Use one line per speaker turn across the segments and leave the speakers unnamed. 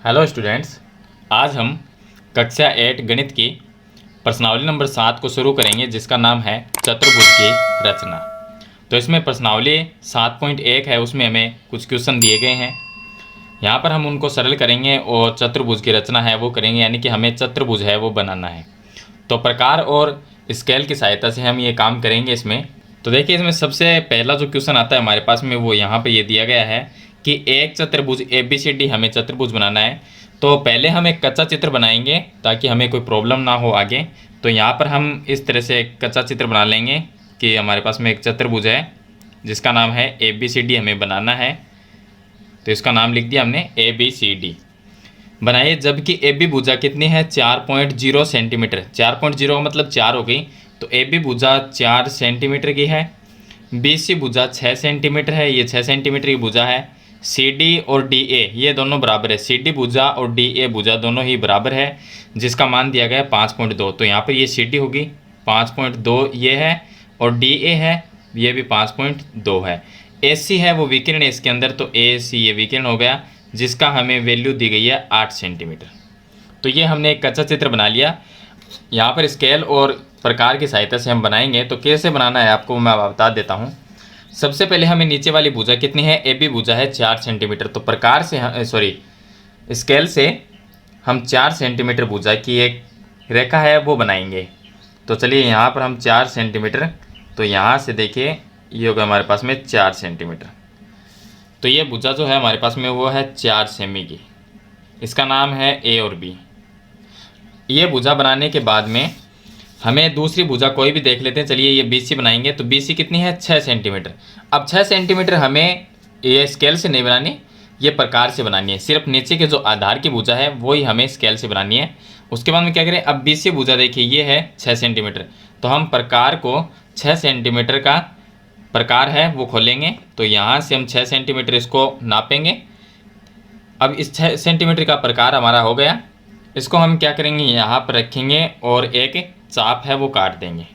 Hello students, आज हम कक्षा 8 गणित की प्रश्नावली नंबर 7 को शुरू करेंगे, जिसका नाम है चतुर्भुज की रचना। तो इसमें प्रश्नावली 7.1 है, उसमें हमें कुछ क्वेश्चन दिए गए हैं। यहाँ पर हम उनको सरल करेंगे और चतुर्भुज की रचना है वो करेंगे, यानी कि हमें चतुर्भुज है वो बनाना है। तो प्रकार और स्केल की सहायता से हम ये काम करेंगे इसमें। तो देखिए, इसमें सबसे पहला जो क्वेश्चन आता है हमारे पास में वो यहाँ पे ये दिया गया है कि एक चतुर्भुज ABCD हमें चतुर्भुज बनाना है। तो पहले हम एक कच्चा चित्र बनाएंगे ताकि हमें कोई प्रॉब्लम ना हो आगे। तो यहाँ पर हम इस तरह से एक कच्चा चित्र बना लेंगे कि हमारे पास में एक चतुर्भुज है जिसका नाम है ABCD हमें बनाना है। तो इसका नाम लिख दिया हमने ABCD बनाइए। जबकि AB भुजा कितनी है 4.0 सेंटीमीटर। 4.0 मतलब 4 हो गई, तो AB भुजा 4 सेंटीमीटर की है। BC भुजा 6 सेंटीमीटर है, ये 6 सेंटीमीटर की भुजा है। CD और DA ये दोनों बराबर है। CD भुजा और DA भुजा दोनों ही बराबर है, जिसका मान दिया गया है 5.2। तो यहाँ पर ये CD होगी 5.2 ये है, और DA है ये भी 5.2 है। AC है वो विकिरण है इसके अंदर, तो AC ये विकिरण हो गया, जिसका हमें वैल्यू दी गई है 8 सेंटीमीटर। तो ये हमने एक कच्चा चित्र बना लिया। यहाँ पर स्केल और प्रकार की सहायता से हम बनाएंगे। तो कैसे बनाना है आपको मैं बता देता हूँ। सबसे पहले हमें नीचे वाली भुजा कितनी है, AB भुजा है 4 सेंटीमीटर। तो प्रकार से स्केल से हम 4 सेंटीमीटर भुजा की एक रेखा है वो बनाएंगे। तो चलिए यहाँ पर हम 4 सेंटीमीटर, तो यहाँ से देखिए ये होगा हमारे पास में 4 सेंटीमीटर। तो ये भुजा जो है हमारे पास में वो है 4 सेमी की, इसका नाम है A और B। ये भुजा बनाने के बाद में हमें दूसरी भुजा कोई भी देख लेते हैं। चलिए ये BC बनाएंगे। तो BC कितनी है 6 सेंटीमीटर। अब 6 सेंटीमीटर हमें ये स्केल से नहीं बनानी, ये प्रकार से बनानी है। सिर्फ नीचे के जो आधार की भुजा है वही हमें स्केल से बनानी है। उसके बाद में क्या करें, अब BC भुजा देखिए ये है 6 सेंटीमीटर, तो हम प्रकार को 6 सेंटीमीटर का प्रकार है वो खोलेंगे। तो यहाँ से हम 6 सेंटीमीटर इसको नापेंगे। अब इस 6 सेंटीमीटर का प्रकार हमारा हो गया। इसको हम क्या करेंगे, यहाँ पर रखेंगे और एक चाप है वो काट देंगे।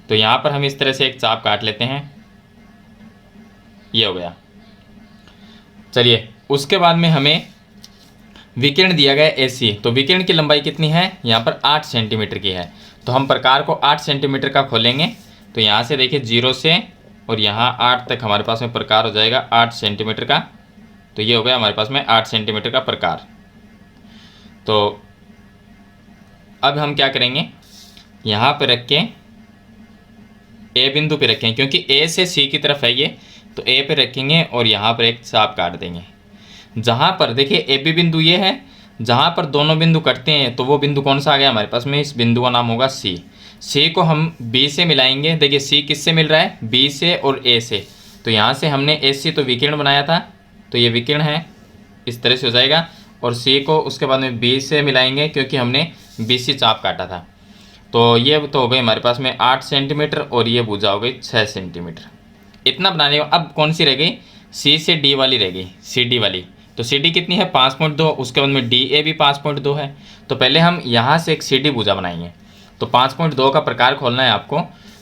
तो यहाँ पर हम इस तरह से एक चाप काट लेते हैं, ये हो गया। चलिए उसके बाद में हमें विकिरण दिया गया AC। तो विकिरण की लंबाई कितनी है, यहाँ पर 8 सेंटीमीटर की है। तो हम प्रकार को 8 सेंटीमीटर का खोलेंगे। तो यहाँ से देखिए 0 से और यहाँ 8 तक हमारे पास में प्रकार हो जाएगा 8 सेंटीमीटर का। तो ये हो गया हमारे पास में 8 सेंटीमीटर का प्रकार। तो अब हम क्या करेंगे, यहाँ पे रख के A बिंदु पे रखें, क्योंकि A से C की तरफ है ये, तो A पे रखेंगे और यहाँ पर एक चाप काट देंगे। जहाँ पर देखिए AB बिंदु ये है, जहाँ पर दोनों बिंदु कटते हैं तो वो बिंदु कौन सा आ गया हमारे पास में, इस बिंदु का नाम होगा C। C को हम B से मिलाएंगे। देखिए C किससे मिल रहा है, B से और A से। तो यहाँ से हमने AC तो विकिरण बनाया था, तो ये विकिरण है, इस तरह से हो जाएगा। और C को उसके बाद में B से मिलाएंगे, क्योंकि हमने BC चाप काटा था। तो ये तो हो गई हमारे पास में 8 सेंटीमीटर और ये भुजा हो गई 6 सेंटीमीटर। इतना बनाने का अब कौन सी रह गई, C से D वाली रह गई, CD वाली। तो CD कितनी है 5.2, उसके बाद में DA भी 5.2 है। तो पहले हम यहाँ से एक CD भुजा बनाएंगे। तो 5.2 का प्रकार खोलना है आपको।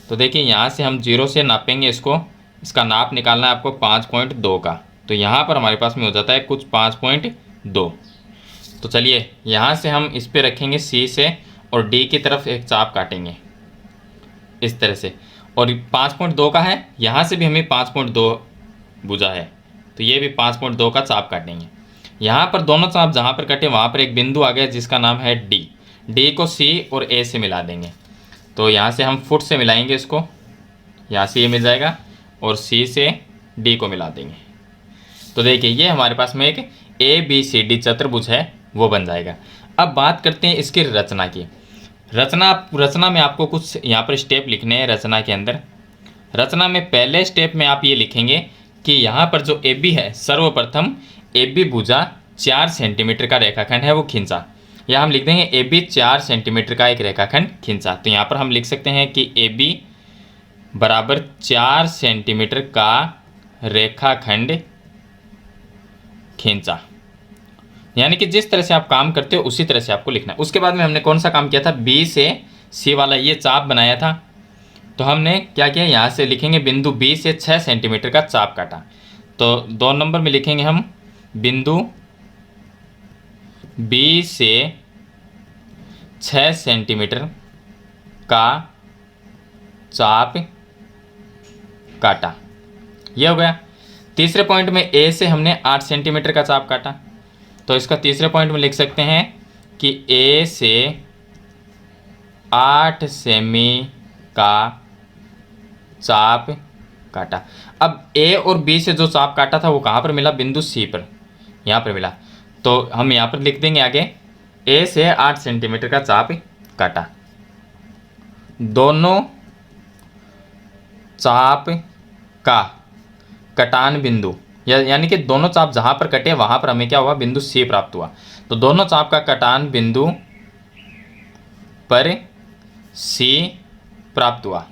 तो देखिए यहाँ से हम 0 से नापेंगे इसको, इसका नाप निकालना है आपको 5.2 का। तो यहाँ पर हमारे पास में हो जाता है कुछ 5.2। तो चलिए यहाँ से हम इस पर रखेंगे C से और D की तरफ एक चाप काटेंगे इस तरह से। और 5.2 का है, यहाँ से भी हमें 5.2 भुजा है, तो ये भी 5.2 का चाप काटेंगे। यहाँ पर दोनों चाप जहाँ पर कटे वहाँ पर एक बिंदु आ गया जिसका नाम है D। D को C और A से मिला देंगे। तो यहाँ से हम फुट से मिलाएंगे इसको, यहाँ से ये मिल जाएगा, और C से D को मिला देंगे। तो देखिए ये हमारे पास में एक ABCD चतुर्भुज है वो बन जाएगा। अब बात करते हैं इसकी रचना की। रचना में आपको कुछ यहाँ पर स्टेप लिखने हैं। रचना के अंदर, रचना में पहले स्टेप में आप ये लिखेंगे कि यहाँ पर जो AB है, सर्वप्रथम AB भुजा 4 सेंटीमीटर का रेखाखंड है वो खींचा। या हम लिख देंगे AB 4 सेंटीमीटर का एक रेखाखंड खींचा। तो यहाँ पर हम लिख सकते हैं कि AB बराबर 4 सेंटीमीटर का रेखाखंड खींचा। यानी कि जिस तरह से आप काम करते हो उसी तरह से आपको लिखना है। उसके बाद में हमने कौन सा काम किया था, बी से सी वाला ये चाप बनाया था। तो हमने क्या किया, यहाँ से लिखेंगे बिंदु बी से 6 सेंटीमीटर का चाप काटा। तो 2 नंबर में लिखेंगे हम बिंदु बी से 6 सेंटीमीटर का चाप काटा, यह हो गया। तीसरे पॉइंट में ए से हमने 8 सेंटीमीटर का चाप काटा। तो इसका तीसरे पॉइंट में लिख सकते हैं कि ए से 8 सेमी का चाप काटा। अब ए और बी से जो चाप काटा था वो कहाँ पर मिला, बिंदु सी पर, यहाँ पर मिला। तो हम यहाँ पर लिख देंगे आगे ए से 8 सेंटीमीटर का चाप काटा। दोनों चाप का कटान बिंदु, यानी कि दोनों चाप जहाँ पर कटे वहाँ पर हमें क्या हुआ, बिंदु सी प्राप्त हुआ। तो दोनों चाप का कटान बिंदु पर सी प्राप्त हुआ,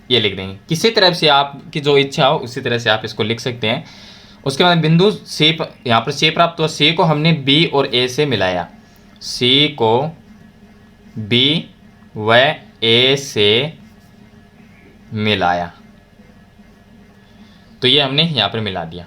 ये लिख देंगे। किसी तरह से आपकी जो इच्छा हो उसी तरह से आप इसको लिख सकते हैं। उसके बाद बिंदु सी, यहाँ पर सी प्राप्त हुआ। सी को हमने बी और ए से मिलाया, सी को बी व ए से मिलाया, तो ये हमने यहाँ पर मिला दिया।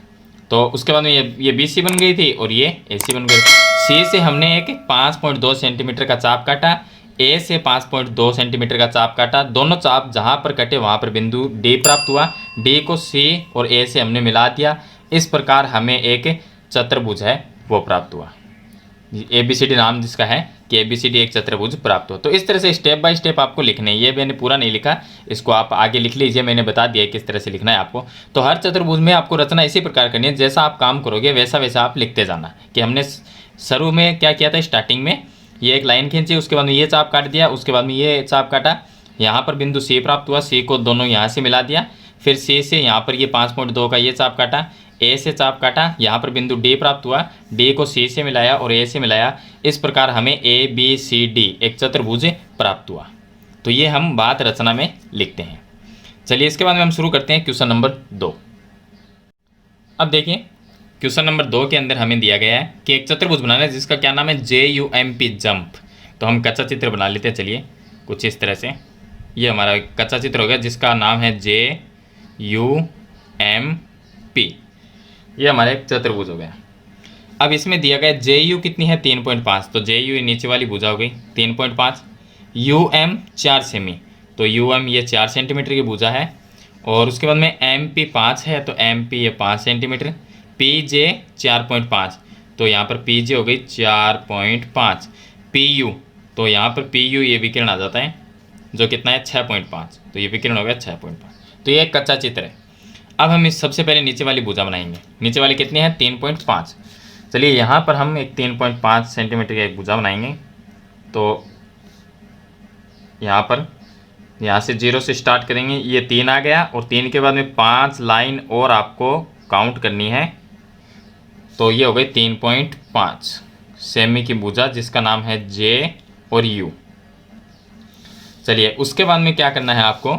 तो उसके बाद में ये बी सी बन गई थी और ये ए सी बन गई। सी से हमने एक 5.2 सेंटीमीटर का चाप काटा, ए से 5.2 सेंटीमीटर का चाप काटा। दोनों चाप जहाँ पर कटे वहाँ पर बिंदु डी प्राप्त हुआ। डी को सी और ए से हमने मिला दिया। इस प्रकार हमें एक चतुर्भुज है वो प्राप्त हुआ। ए बी सी डी नाम जिसका है कि ए बी सी डी एक चतुर्भुज प्राप्त हो। तो इस तरह से स्टेप बाय स्टेप आपको लिखने हैं। ये मैंने पूरा नहीं लिखा, इसको आप आगे लिख लीजिए, मैंने बता दिया किस तरह से लिखना है आपको। तो हर चतुर्भुज में आपको रचना इसी प्रकार करनी है, जैसा आप काम करोगे वैसा वैसा आप लिखते जाना। कि हमने शुरू में क्या किया था, स्टार्टिंग में ये एक लाइन खींची, उसके बाद में ये चाप काट दिया, उसके बाद में ये चाप काटा, यहाँ पर बिंदु सी प्राप्त हुआ, सी को दोनों यहाँ से मिला दिया, फिर सी से यहाँ पर ये 5.2 का ये चाप काटा, ए से चाप काटा, यहाँ पर बिंदु डी प्राप्त हुआ, डी को सी से मिलाया और ए से मिलाया। इस प्रकार हमें ए बी सी डी एक चतुर्भुज प्राप्त हुआ। तो ये हम बात रचना में लिखते हैं। चलिए इसके बाद में हम शुरू करते हैं क्वेश्चन नंबर 2। अब देखिए क्वेश्चन नंबर 2 के अंदर हमें दिया गया है कि एक चतुर्भुज बनाना है जिसका क्या नाम है, JUMP जंप। तो हम कच्चा चित्र बना लेते हैं। चलिए कुछ इस तरह से, ये हमारा कच्चा चित्र हो गया जिसका नाम है JUMP। ये हमारा एक चतुर्भुज हो गया। अब इसमें दिया गया JU कितनी है, 3.5। तो JU नीचे वाली भुजा हो गई 3.5। UM 4 सेमी, तो UM ये 4 सेंटीमीटर की भुजा है। और उसके बाद में MP 5 है, तो MP ये 5 सेंटीमीटर। PJ 4.5, तो यहाँ पर PJ हो गई 4.5। PU, तो यहाँ पर PU ये विकिरण आ जाता है जो कितना है 6.5, तो ये विकिरण हो गया 6.5। तो ये एक कच्चा चित्र है। अब हम इस सबसे पहले नीचे वाली भुजा बनाएंगे। नीचे वाली कितनी है, 3.5। चलिए यहाँ पर हम एक 3.5 सेंटीमीटर की एक भुजा बनाएंगे। तो यहाँ पर यहाँ से 0 से स्टार्ट करेंगे, ये 3 आ गया और 3 के बाद में 5 लाइन और आपको काउंट करनी है। तो ये हो गई 3.5 सेमी की भुजा जिसका नाम है J और U। चलिए उसके बाद में क्या करना है आपको,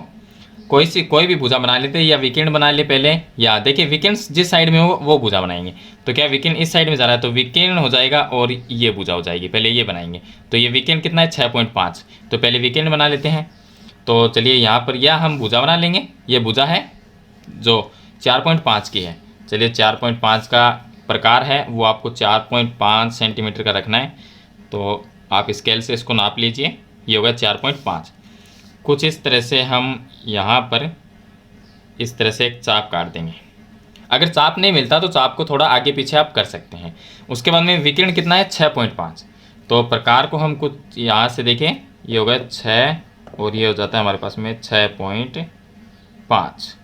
कोई भी भुजा बना लेते हैं या विकिरण बना ले पहले, या देखिए विकिरण जिस साइड में हो वो भुजा बनाएंगे। तो क्या विकिरण इस साइड में जा रहा है तो विकिरण हो जाएगा और ये भुजा हो जाएगी, पहले ये बनाएंगे। तो ये विकिरण कितना है 6.5, तो पहले विकिरण बना लेते हैं। तो चलिए यहाँ पर या हम भुजा बना लेंगे, ये भुजा है जो 4.5 की है। चलिए 4.5 का प्रकार है वो आपको 4.5 सेंटीमीटर का रखना है। तो आप स्केल से इसको नाप लीजिए, ये होगा 4.5। कुछ इस तरह से हम यहाँ पर इस तरह से एक चाप काट देंगे। अगर चाप नहीं मिलता तो चाप को थोड़ा आगे पीछे आप कर सकते हैं। उसके बाद में विकिरण कितना है 6.5, तो प्रकार को हम कुछ यहाँ से देखें, ये होगा 6 और ये हो जाता है हमारे पास में 6.5।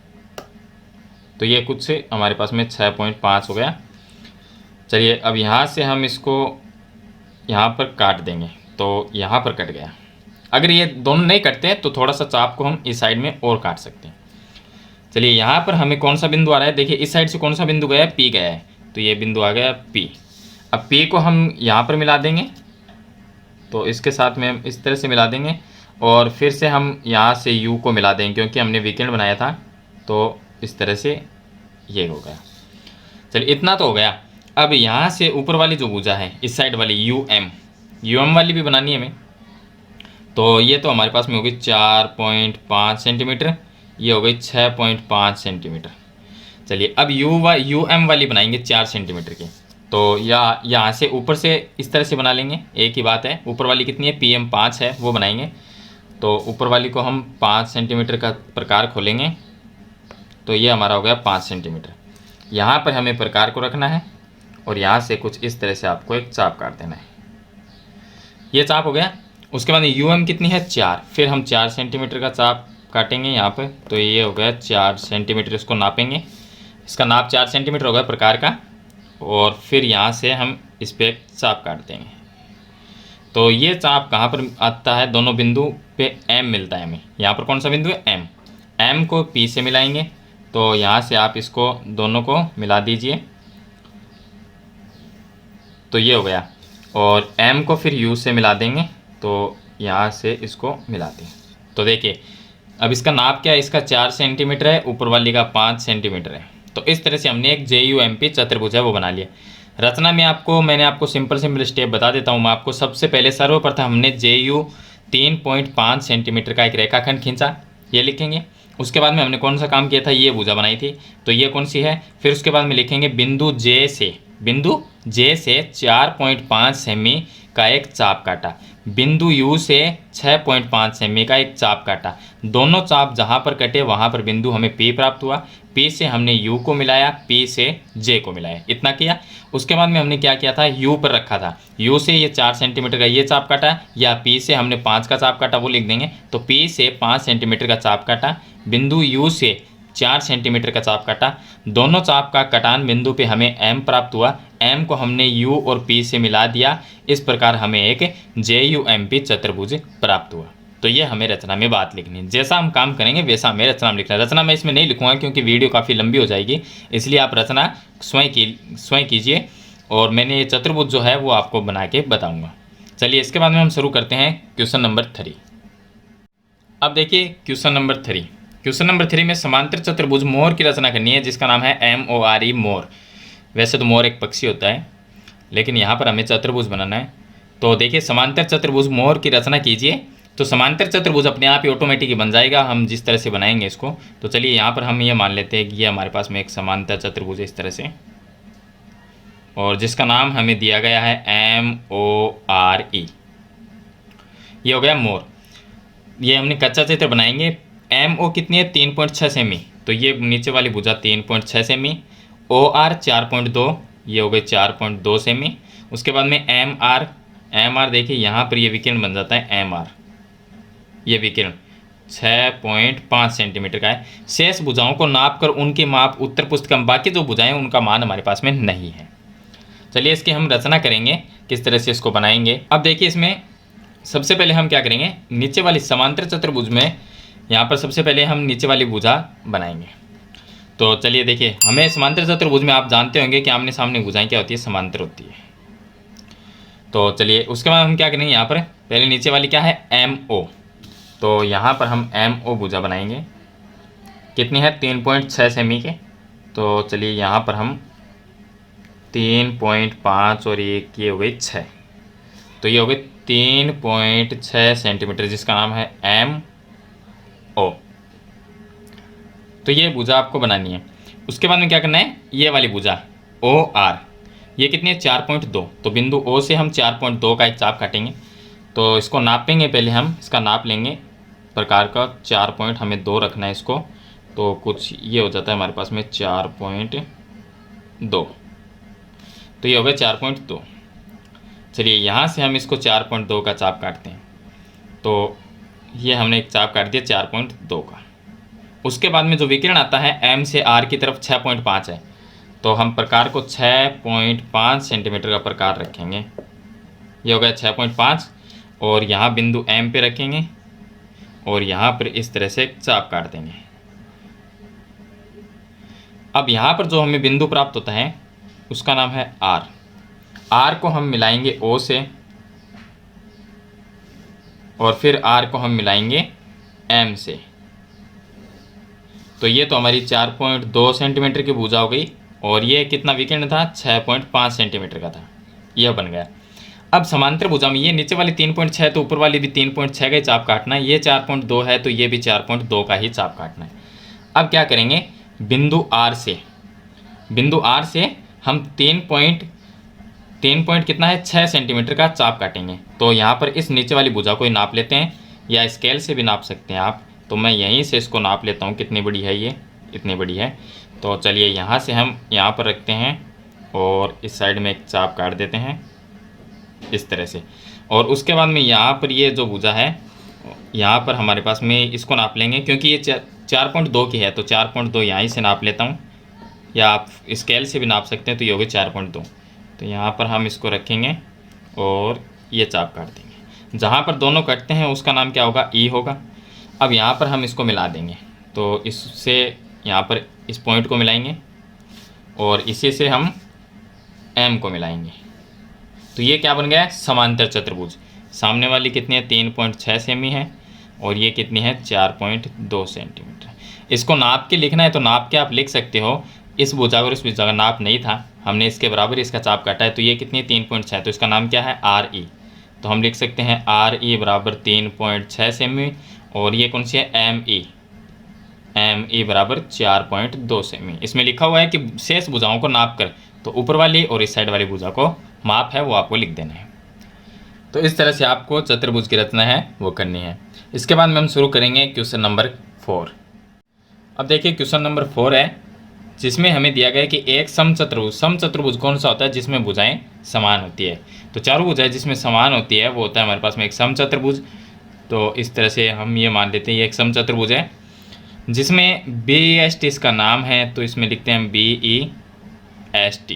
तो ये कुछ हमारे पास में 6.5 हो गया। चलिए अब यहाँ से हम इसको यहाँ पर काट देंगे, तो यहाँ पर कट गया। अगर ये दोनों नहीं कटते हैं तो थोड़ा सा चाप को हम इस साइड में और काट सकते हैं। चलिए यहाँ पर हमें कौन सा बिंदु आ रहा है, देखिए इस साइड से कौन सा बिंदु गया है, P गया है, तो ये बिंदु आ गया P। अब P को हम यहाँ पर मिला देंगे, तो इसके साथ में हम इस तरह से मिला देंगे और फिर से हम यहाँ से U को मिला देंगे क्योंकि हमने विकिरण बनाया था। तो इस तरह से ये हो गया। चलिए इतना तो हो गया। अब यहाँ से ऊपर वाली जो भुजा है इस साइड वाली यू एम वाली भी बनानी है हमें। तो ये तो हमारे पास में होगी 4.5 सेंटीमीटर, ये हो गई 6.5 सेंटीमीटर। चलिए अब यू एम वाली बनाएंगे 4 सेंटीमीटर की। तो यहाँ से ऊपर से इस तरह से बना लेंगे, एक ही बात है। ऊपर वाली कितनी है, PM 5 है, वो बनाएंगे। तो ऊपर वाली को हम 5 सेंटीमीटर का प्रकार खोलेंगे, तो ये हमारा हो गया 5 सेंटीमीटर। यहाँ पर हमें प्रकार को रखना है और यहाँ से कुछ इस तरह से आपको एक चाप काट देना है। ये चाप हो गया। उसके बाद यू एम कितनी है, 4, फिर हम 4 सेंटीमीटर का चाप काटेंगे यहाँ पर। तो ये हो गया 4 सेंटीमीटर, इसको नापेंगे। इसका नाप 4 सेंटीमीटर हो गया प्रकार का। और फिर यहाँ से हम इस पर चाप काट देंगे। तो ये चाप कहाँ पर आता है, दोनों बिंदु पे M मिलता है हमें। यहाँ पर कौन सा बिंदु है, M को P से मिलाएंगे। तो यहाँ से आप इसको दोनों को मिला दीजिए, तो ये हो गया। और M को फिर U से मिला देंगे, तो यहाँ से इसको मिला दें। तो देखिए अब इसका नाप क्या है, इसका 4 सेंटीमीटर है, ऊपर वाली का 5 सेंटीमीटर है। तो इस तरह से हमने एक JUMP चतुर्भुज है वो बना लिया। रचना में मैंने आपको सिंपल स्टेप बता देता हूँ मैं आपको। सबसे पहले सर्वप्रथम हमने JU 3.5 सेंटीमीटर का एक रेखाखंड खींचा, ये लिखेंगे। उसके बाद में हमने कौन सा काम किया था, ये भुजा बनाई थी, तो ये कौन सी है। फिर उसके बाद में लिखेंगे बिंदु J से 4.5 सेमी का एक चाप काटा, बिंदु U से 6.5 सेमी का एक चाप काटा। दोनों चाप जहाँ पर कटे वहाँ पर बिंदु हमें P प्राप्त हुआ। P से हमने U को मिलाया, P से J को मिलाया, इतना किया। उसके बाद में हमने क्या किया था, U पर रखा था। U से ये 4 सेंटीमीटर का ये चाप काटा, या P से हमने 5 का चाप काटा, वो लिख देंगे। तो P से 5 सेंटीमीटर का चाप काटा, बिंदु U से 4 सेंटीमीटर का चाप काटा। दोनों चाप का कटान बिंदु पे हमें M प्राप्त हुआ। M को हमने U और P से मिला दिया। इस प्रकार हमें एक JUMP चतुर्भुज प्राप्त हुआ। तो ये हमें रचना में बात लिखनी है। जैसा हम काम करेंगे वैसा हमें रचना में लिखना है। रचना मैं इसमें नहीं लिखूंगा क्योंकि वीडियो काफ़ी लंबी हो जाएगी, इसलिए आप रचना स्वयं कीजिए। और मैंने ये चतुर्भुज जो है वो आपको बना के बताऊँगा। चलिए इसके बाद में हम शुरू करते हैं क्वेश्चन नंबर 3। अब देखिए क्वेश्चन नंबर 3। क्वेश्चन नंबर 3 में समांतर चतुर्भुज मोर की रचना करनी है, जिसका नाम है MORE, मोर। वैसे तो मोर एक पक्षी होता है, लेकिन यहाँ पर हमें चतुर्भुज बनाना है। तो देखिए समांतर चतुर्भुज मोर की रचना कीजिए। तो समांतर चतुर्भुज अपने आप ही ऑटोमेटिक ही बन जाएगा, हम जिस तरह से बनाएंगे इसको। तो चलिए यहाँ पर हम ये मान लेते हैं कि ये हमारे पास में एक समांतर चतुर्भुज है इस तरह से, और जिसका नाम हमें दिया गया है MORE। ये हो गया मोर। ये हमने कच्चा चित्र बनाएंगे। MO कितनी है, 3.6 सेमी। तो ये नीचे वाली भुजा 3.6 सेमी। OR 4.2, ये हो गई 4.2 सेमी। उसके बाद में MR देखिए यहाँ पर ये विकिरण बन जाता है MR। ये विकिरण 6.5 सेंटीमीटर का है। शेष भुजाओं को नाप कर उनके माप उत्तर पुस्तिका में, बाकी जो भुजाएं उनका मान हमारे पास में नहीं है। चलिए इसकी हम रचना करेंगे, किस तरह से इसको बनाएंगे। अब देखिए इसमें सबसे पहले हम क्या करेंगे, नीचे वाली समांतर चतुर्भुज में यहाँ पर सबसे पहले हम नीचे वाली भुजा बनाएंगे। तो चलिए देखिए, हमें समांतर चतुर्भुज में आप जानते होंगे कि आमने सामने भुजाएं क्या होती है, समांतर होती है। तो चलिए उसके बाद हम क्या करेंगे, यहाँ पर पहले नीचे वाली क्या है, MO। तो यहाँ पर हम MO भुजा बनाएंगे। कितनी है, 3.6 सेमी के। तो चलिए यहाँ पर हम 3.5 और एक ये हो गई 6, तो ये हो गई 3.6 सेंटीमीटर, जिसका नाम है MO। तो ये भुजा आपको बनानी है। उसके बाद में क्या करना है, ये वाली भुजा OR, ये कितनी है, 4.2। तो बिंदु O से हम 4.2 का एक चाप काटेंगे। तो इसको नापेंगे, पहले हम इसका नाप लेंगे प्रकार का। 4.2 रखना है इसको। तो कुछ ये हो जाता है हमारे पास में 4.2। तो ये हो गया 4.2। चलिए यहाँ से हम इसको 4.2 का चाप काटते हैं। तो ये हमने एक चाप काट दिया 4.2 का। उसके बाद में जो विकिरण आता है M से R की तरफ 6.5 है। तो हम प्रकार को 6.5 सेंटीमीटर का प्रकार रखेंगे। ये हो गया 6.5, और यहाँ बिंदु M पे रखेंगे और यहाँ पर इस तरह से एक चाप काट देंगे। अब यहाँ पर जो हमें बिंदु प्राप्त होता है उसका नाम है R। R को हम मिलाएंगे O से, और फिर R को हम मिलाएंगे M से। तो ये तो हमारी 4.2 सेंटीमीटर की भुजा हो गई। और ये कितना विकर्ण था, 6.5 सेंटीमीटर का था। यह बन गया। अब समांतर भुजा में ये नीचे वाली 3.6 तो ऊपर वाली भी 3.6 का ही चाप काटना है। ये 4.2 है तो ये भी 4.2 का ही चाप काटना है। अब क्या करेंगे, बिंदु आर से हम 3 पॉइंट कितना है, 6 सेंटीमीटर का चाप काटेंगे। तो यहाँ पर इस नीचे वाली भुजा को ही नाप लेते हैं, या स्केल से भी नाप सकते हैं आप। तो मैं यहीं से इसको नाप लेता हूँ, कितनी बड़ी है ये, इतनी बड़ी है। तो चलिए यहाँ से हम यहाँ पर रखते हैं और इस साइड में एक चाप काट देते हैं इस तरह से। और उसके बाद में यहाँ पर ये जो भुजा है, यहाँ पर हमारे पास में इसको नाप लेंगे, क्योंकि ये 4.2 की है तो 4.2 यहाँ से नाप लेता हूँ, या आप स्केल से भी नाप सकते हैं। तो ये होगी 4.2। तो यहाँ पर हम इसको रखेंगे और ये चाप काट देंगे। जहाँ पर दोनों कटते हैं उसका नाम क्या होगा, ई होगा। अब यहाँ पर हम इसको मिला देंगे, तो इससे यहाँ पर इस पॉइंट को मिलाएंगे और इसी से हम एम को मिलाएंगे। तो ये क्या बन गया, समांतर चतुर्भुज। सामने वाली कितनी है, 3.6 सेमी है और ये कितनी है, 4.2 सेंटीमीटर। इसको नाप के लिखना है तो नाप के आप लिख सकते हो। इस भुजा और इस भुजा का नाप नहीं था, हमने इसके बराबर इसका चाप काटा है। तो ये कितनी है, 3.6, तो इसका नाम क्या है, आर ई। तो हम लिख सकते हैं आर ई बराबर 3.6 सेमी और ये कौन सी है, एम ई बराबर 4.2 सेमी। इसमें लिखा हुआ है कि शेष भुजाओं को नाप कर, तो ऊपर वाली और इस साइड वाली भुजा को माप है वो आपको लिख देना है। तो इस तरह से आपको चतुर्भुज की रचना है वो करनी है। इसके बाद में हम शुरू करेंगे क्वेश्चन नंबर 4। अब देखिए क्वेश्चन नंबर 4 है, जिसमें हमें दिया गया है कि एक समचतुर्भुज कौन सा होता है जिसमें भुजाएं समान होती है। तो चारों भुजाएं जिसमें समान होती है वो होता है हमारे पास में एक समचतुर्भुज। तो इस तरह से हम ये मान लेते हैं ये एक समचतुर्भुज है जिसमें बी एस टी इसका नाम है। तो इसमें लिखते हैं BEST।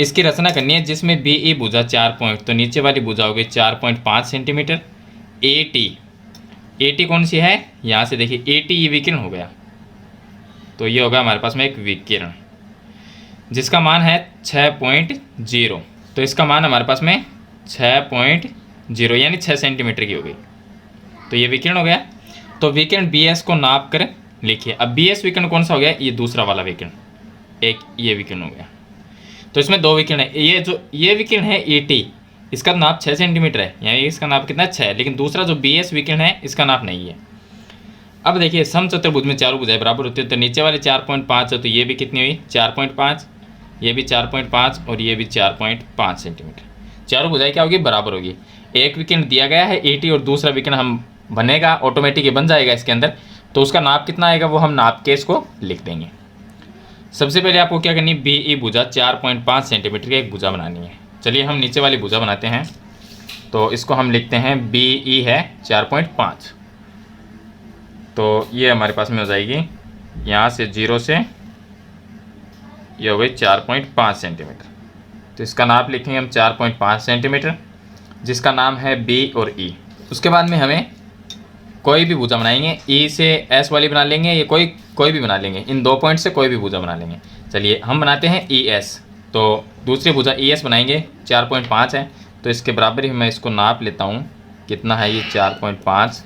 इसकी रचना करनी है जिसमें BE भुजा 4 पॉइंट, तो नीचे वाली भुजा होगी 4.5 सेंटीमीटर। AT कौन सी है, यहाँ से देखिए AT ये विकिरण हो गया। तो ये होगा हमारे पास में एक विकिरण जिसका मान है 6.0। तो इसका मान हमारे पास में 6.0 यानी 6 सेंटीमीटर की हो गई। तो ये विकिरण हो गया। तो विकिरण BS को नाप कर लिखिए। अब BS विकिरण कौन सा हो गया, ये दूसरा वाला विकिरण, एक ये विकिरण हो गया। तो इसमें दो विकिरण है। ये विकिरण है ET, इसका नाप 6 सेंटीमीटर है, यानी इसका नाप कितना 6 है। लेकिन दूसरा जो BS विकिरण है इसका नाप नहीं है। अब देखिए समचतुर्भुज में चारों भुजाएं बराबर होती है। तो नीचे वाले 4.5 है तो ये भी कितनी हुई, 4.5, ये भी 4.5 और ये भी 4.5 सेंटीमीटर। चारों भुजाएं क्या होगी, बराबर होगी। एक विकिरण दिया गया है ET और दूसरा विकिरण हम बनेगा ऑटोमेटिक बन जाएगा इसके अंदर। तो उसका नाप कितना आएगा वो हम नाप के इसको लिख देंगे। सबसे पहले आपको क्या करनी है, BE भुजा 4.5 सेंटीमीटर की एक भुजा बनानी है। चलिए हम नीचे वाली भुजा बनाते हैं। तो इसको हम लिखते हैं BE है 4.5। तो ये हमारे पास में हो जाएगी, यहाँ से 0 से ये हो गई 4.5 सेंटीमीटर। तो इसका नाप लिखेंगे हम 4.5 सेंटीमीटर, जिसका नाम है B और E। उसके बाद में हमें कोई भी भुजा बनाएंगे, E से S वाली बना लेंगे, ये कोई भी बना लेंगे। इन 2 पॉइंट से कोई भी भुजा बना लेंगे। चलिए हम बनाते हैं ES। तो दूसरी भुजा ES बनाएंगे, 4.5 है तो इसके बराबर ही मैं इसको नाप लेता हूँ, कितना है ये 4.5।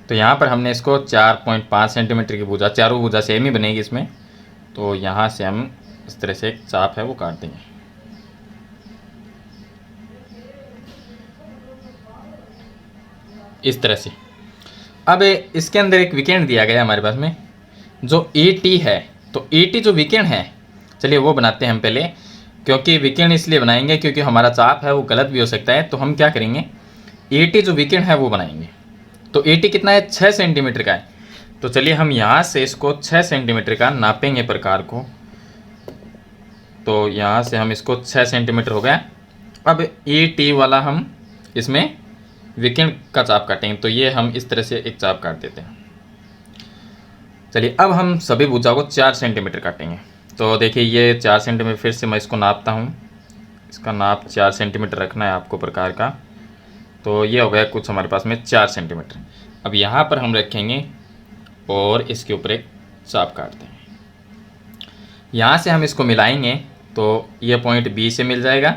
तो यहाँ पर हमने इसको 4.5 सेंटीमीटर की भुजा, चारों भुजा सेम ही बनेगी इसमें। तो यहाँ से हम इस तरह से एक चाप है वो काट देंगे इस तरह से। अब इसके अंदर एक विकिरण दिया गया है हमारे पास में जो ET है। तो ET जो विकिरण है, चलिए वो बनाते हैं हम पहले, क्योंकि विकिरण इसलिए बनाएंगे क्योंकि हमारा चाप है वो गलत भी हो सकता है। तो हम क्या करेंगे, ET जो विकिरण है वो बनाएंगे। तो ET कितना है, 6 सेंटीमीटर का है। तो चलिए हम यहाँ से इसको 6 सेंटीमीटर का नापेंगे प्रकार को। तो यहाँ से हम इसको 6 सेंटीमीटर हो गया। अब ET वाला हम इसमें विकिरण का चाप काटेंगे। तो ये हम इस तरह से एक चाप काट देते हैं। चलिए अब हम सभी भुजाओं को 4 सेंटीमीटर काटेंगे। तो देखिए ये 4 सेंटीमीटर, फिर से मैं इसको नापता हूँ। इसका नाप 4 सेंटीमीटर रखना है आपको प्रकार का। तो ये हो गया कुछ हमारे पास में 4 सेंटीमीटर। अब यहाँ पर हम रखेंगे और इसके ऊपर एक चाप काट देंगे। यहाँ से हम इसको मिलाएंगे तो ये पॉइंट B से मिल जाएगा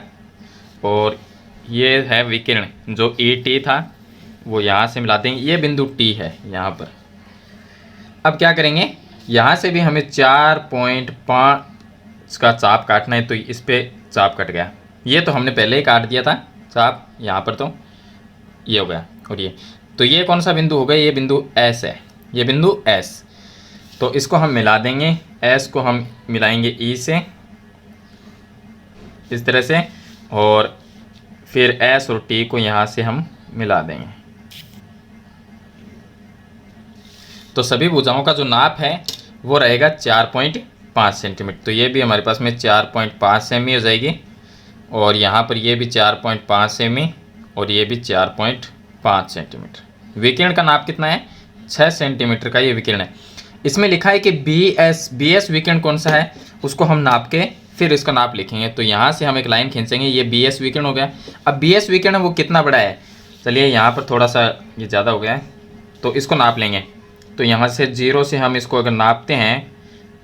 और ये है विकिरण जो ET था वो यहाँ से मिला देंगे। ये बिंदु T है यहाँ पर। अब क्या करेंगे, यहाँ से भी हमें 4.5 का चाप काटना है, तो इस पर चाप कट गया। ये तो हमने पहले ही काट दिया था चाप, यहाँ पर तो ये हो गया। और ये तो ये कौन सा बिंदु हो गया, ये बिंदु एस है, ये बिंदु एस। तो इसको हम मिला देंगे, एस को हम मिलाएंगे ई से इस तरह से, और फिर एस और टी को यहाँ से हम मिला देंगे। तो सभी भुजाओं का जो नाप है वो रहेगा 4.5 सेंटीमीटर। तो ये भी हमारे पास में 4.5 सेमी हो जाएगी, और यहाँ पर ये भी 4.5 सेमी, और ये भी 4.5 सेंटीमीटर। विकिरण का नाप कितना है, 6 सेंटीमीटर का ये विकिरण है। इसमें लिखा है कि बी एस विकिरण कौन सा है, उसको हम नाप के फिर इसका नाप लिखेंगे। तो यहाँ से हम एक लाइन खींचेंगे, ये बी एस विकिरण हो गया। अब बी एस विकिरण वो कितना बड़ा है, चलिए यहाँ पर थोड़ा सा ये ज़्यादा हो गया है, तो इसको नाप लेंगे। तो यहाँ से 0 से हम इसको अगर नापते हैं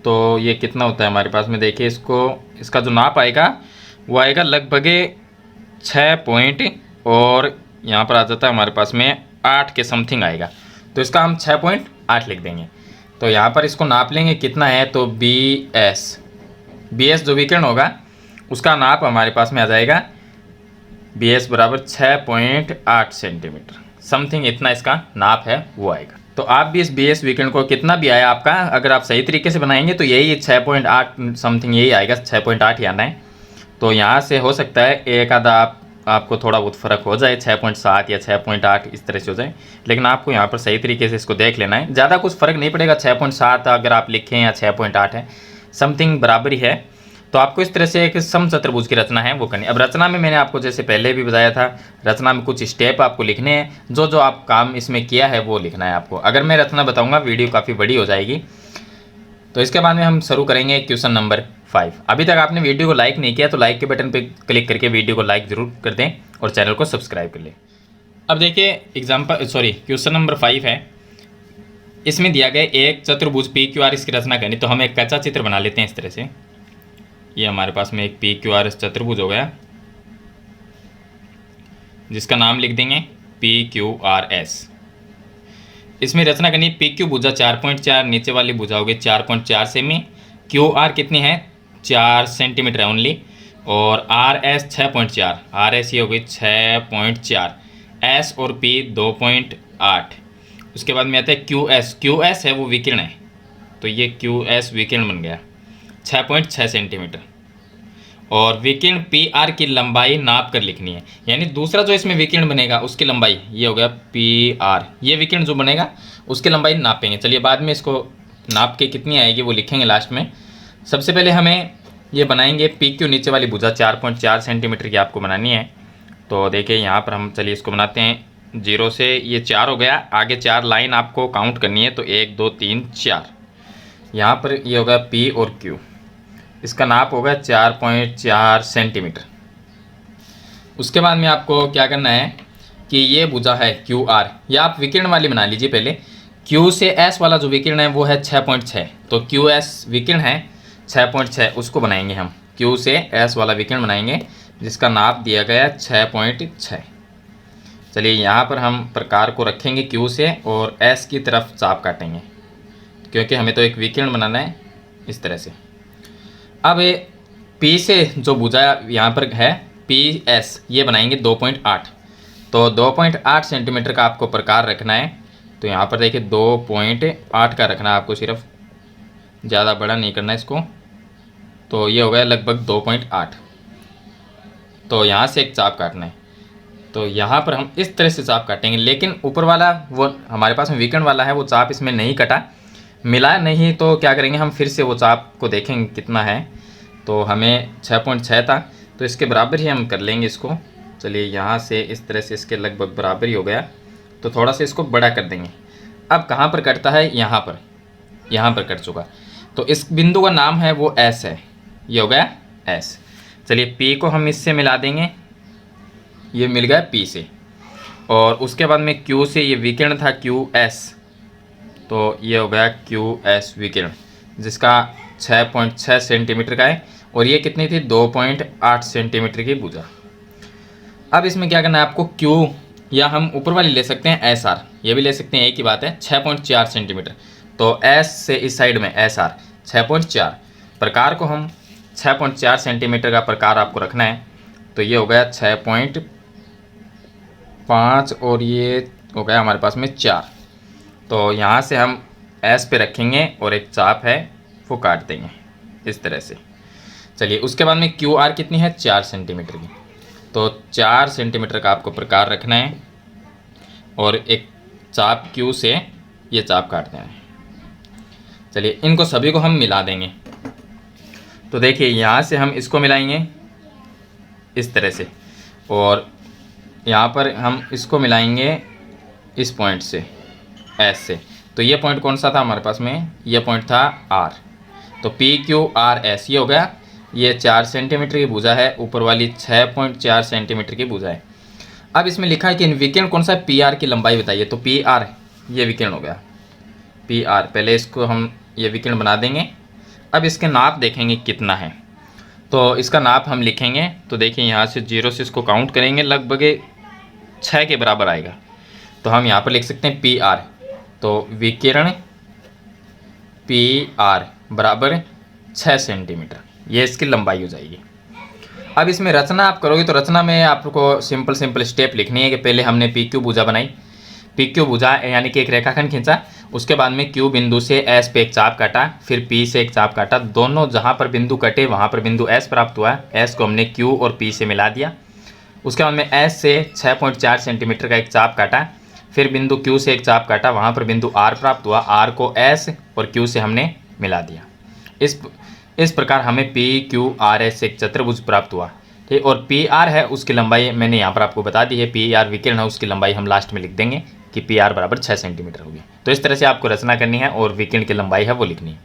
तो ये कितना होता है हमारे पास में, देखिए इसका जो नाप आएगा वो आएगा लगभग 6 पॉइंट, और यहाँ पर आ जाता है हमारे पास में 8 के समथिंग आएगा। तो इसका हम 6.8 लिख देंगे। तो यहाँ पर इसको नाप लेंगे कितना है, तो बी एस जो विकिरण होगा उसका नाप हमारे पास में आ जाएगा बी एस बराबर 6.8 सेंटीमीटर समथिंग, इतना इसका नाप है वो आएगा। तो आप भी इस बी एस विकिरण को कितना भी आया आपका, अगर आप सही तरीके से बनाएंगे तो यही 6.8 समथिंग यही आएगा, 6.8 ही आना है। तो यहाँ से हो सकता है एक आधा आपको थोड़ा बहुत फ़र्क हो जाए, 6.7 या 6.8 इस तरह से हो जाए, लेकिन आपको यहाँ पर सही तरीके से इसको देख लेना है। ज़्यादा कुछ फ़र्क नहीं पड़ेगा, 6.7 अगर आप लिखें या 6.8 है, समथिंग बराबर ही है। तो आपको इस तरह से एक समचतुर्भुज की रचना है वो करनी। अब रचना में मैंने आपको जैसे पहले भी बताया था, रचना में कुछ स्टेप आपको लिखने हैं, जो आप काम इसमें किया है वो लिखना है आपको। अगर मैं रचना बताऊँगा वीडियो काफ़ी बड़ी हो जाएगी। तो इसके बाद में हम शुरू करेंगे क्वेश्चन नंबर 5। अभी तक आपने वीडियो को लाइक नहीं किया तो लाइक के बटन पे क्लिक करके वीडियो को लाइक ज़रूर कर दें और चैनल को सब्सक्राइब कर लें। अब देखिए क्वेश्चन नंबर 5 है। इसमें दिया गया एक चतुर्भुज पी क्यू आर, इसकी रचना करनी। तो हम एक कच्चा चित्र बना लेते हैं इस तरह से। ये हमारे पास में एक पी क्यू आर चतुर्भुज हो गया, जिसका नाम लिख देंगे पी क्यू आर एस। इसमें रचना करनी, पी क्यू भुजा 4.4, नीचे वाली भुजा होगी 4.4 सेमी, क्यू आर कितनी है 4 सेंटीमीटर है ओनली, और आर एस 6.4, आर एस ये हो गई 6.4, एस और पी 2.8। उसके बाद में आता है क्यू एस है वो विकिरण है, तो ये क्यू एस विकिरण बन गया 6.6 सेंटीमीटर। और विकिरण पी आर की लंबाई नाप कर लिखनी है, यानी दूसरा जो इसमें विकिरण बनेगा उसकी लंबाई ये हो गया पी आर, ये विकिरण जो बनेगा उसकी लंबाई नापेंगे। चलिए बाद में इसको नाप के कितनी आएगी वो लिखेंगे लास्ट में। सबसे पहले हमें ये बनाएंगे पी क्यू, नीचे वाली भुजा 4.4 सेंटीमीटर की आपको बनानी है। तो देखिए यहाँ पर हम चलिए इसको बनाते हैं 0 से, ये 4 हो गया, आगे 4 लाइन आपको काउंट करनी है। तो 1 2 3 4, यहाँ पर ये होगा पी और क्यू, इसका नाप होगा 4.4 सेंटीमीटर। उसके बाद में आपको क्या करना है कि ये भुजा है क्यू आर, या आप विकिरण वाली बना लीजिए पहले। क्यू से एस वाला जो विकिरण है वो है 6.6, तो क्यू एस विकिरण है 6.6, उसको बनाएंगे हम। क्यू से एस वाला विकिरण बनाएंगे जिसका नाप दिया गया 6.6। चलिए यहाँ पर हम प्रकार को रखेंगे क्यू से, और एस की तरफ चाप काटेंगे क्योंकि हमें तो एक विकिरण बनाना है इस तरह से। अब P से जो भुजा यहाँ पर है पी एस, ये बनाएंगे 2.8, तो 2.8 सेंटीमीटर का आपको प्रकार रखना है। तो यहाँ पर देखिए 2.8 का रखना है आपको, सिर्फ ज़्यादा बड़ा नहीं करना इसको। तो ये हो गया लगभग 2.8। तो यहाँ से एक चाप काटना है, तो यहाँ पर हम इस तरह से चाप काटेंगे, लेकिन ऊपर वाला वो हमारे पास में विकिरण वाला है, वो चाप इसमें नहीं कटा, मिला नहीं। तो क्या करेंगे हम फिर से वो चाप को देखेंगे कितना है। तो हमें 6.6 था, तो इसके बराबर ही हम कर लेंगे इसको। चलिए यहाँ से इस तरह से इसके लगभग बराबर ही हो गया, तो थोड़ा सा इसको बड़ा कर देंगे। अब कहाँ पर कटता है, यहाँ पर कट चुका। तो इस बिंदु का नाम है वो एस है, ये हो गया एस। चलिए पी को हम इससे मिला देंगे, ये मिल गया पी से। और उसके बाद में क्यू से ये विकिरण था क्यू एस, तो ये हो गया क्यू एस विकिरण, जिसका 6.6 सेंटीमीटर का है, और ये कितनी थी 2.8 सेंटीमीटर की भुजा। अब इसमें क्या करना है आपको, क्यू या हम ऊपर वाली ले सकते हैं एस आर, ये भी ले सकते हैं, एक ही बात है 6.4 सेंटीमीटर। तो एस से इस साइड में एस आर 6.4। प्रकार को हम 6.4 सेंटीमीटर का प्रकार आपको रखना है, तो ये हो गया 6.5 और ये हो गया हमारे पास में 4। तो यहाँ से हम एस पे रखेंगे और एक चाप है वो काट देंगे इस तरह से। चलिए, उसके बाद में क्यू आर कितनी है, 4 सेंटीमीटर की। तो 4 सेंटीमीटर का आपको प्रकार रखना है और एक चाप क्यू से ये चाप काट देना है। चलिए, इनको सभी को हम मिला देंगे। तो देखिए, यहाँ से हम इसको मिलाएंगे इस तरह से, और यहाँ पर हम इसको मिलाएंगे इस पॉइंट से, एस से। तो ये पॉइंट कौन सा था हमारे पास में, ये पॉइंट था आर। तो पी क्यू आर एस ये हो गया। ये 4 सेंटीमीटर की भुजा है, ऊपर वाली 6.4 सेंटीमीटर की भुजा है। अब इसमें लिखा है कि विकिरण कौन सा है, पी आर की लंबाई बताइए। तो पी आर ये विकिरण हो गया, पी आर। पहले इसको हम ये विकिरण बना देंगे। अब इसके नाप देखेंगे कितना है, तो इसका नाप हम लिखेंगे। तो देखिए, यहाँ से 0 से इसको काउंट करेंगे, लगभग 6 के बराबर आएगा। तो हम यहाँ पर लिख सकते हैं पी आर। तो विकिरण पी आर बराबर 6 सेंटीमीटर, ये इसकी लंबाई हो जाएगी। अब इसमें रचना आप करोगे तो रचना में आपको सिंपल स्टेप लिखनी है कि पहले हमने पी क्यू भुजा बनाई, पी क्यू भुजा यानी कि एक रेखाखंड खींचा, उसके बाद में क्यू बिंदु से एस पे एक चाप काटा, फिर पी से एक चाप काटा, दोनों जहाँ पर बिंदु कटे वहाँ पर बिंदु एस प्राप्त हुआ। एस को हमने क्यू और पी से मिला दिया। उसके बाद में एस से 6.4 सेंटीमीटर का एक चाप काटा, फिर बिंदु क्यू से एक चाप काटा, वहाँ पर बिंदु आर प्राप्त हुआ। आर को एस और क्यू से हमने मिला दिया। इस प्रकार हमें पी क्यू आर एस एक चतुर्भुज प्राप्त हुआ। ठीक, और पी आर है उसकी लंबाई मैंने यहाँ पर आपको बता दी है। पी आर विकिरण है, उसकी लंबाई हम लास्ट में लिख देंगे कि पी आर बराबर 6 सेंटीमीटर होगी। तो इस तरह से आपको रचना करनी है और विकिरण की लंबाई है वो लिखनी है।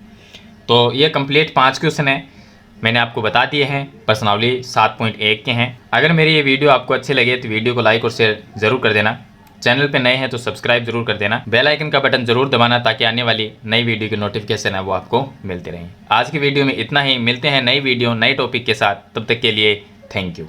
तो ये कंप्लीट 5 क्वेश्चन है, मैंने आपको बता दिए हैं। प्रश्नावली 7.1 के हैं। अगर मेरी ये वीडियो आपको अच्छी लगे तो वीडियो को लाइक और शेयर ज़रूर कर देना। चैनल पे नए हैं तो सब्सक्राइब जरूर कर देना। बेल आइकन का बटन जरूर दबाना ताकि आने वाली नई वीडियो की नोटिफिकेशन है वो आपको मिलते रहें। आज की वीडियो में इतना ही, मिलते हैं नई वीडियो नए टॉपिक के साथ। तब तक के लिए थैंक यू।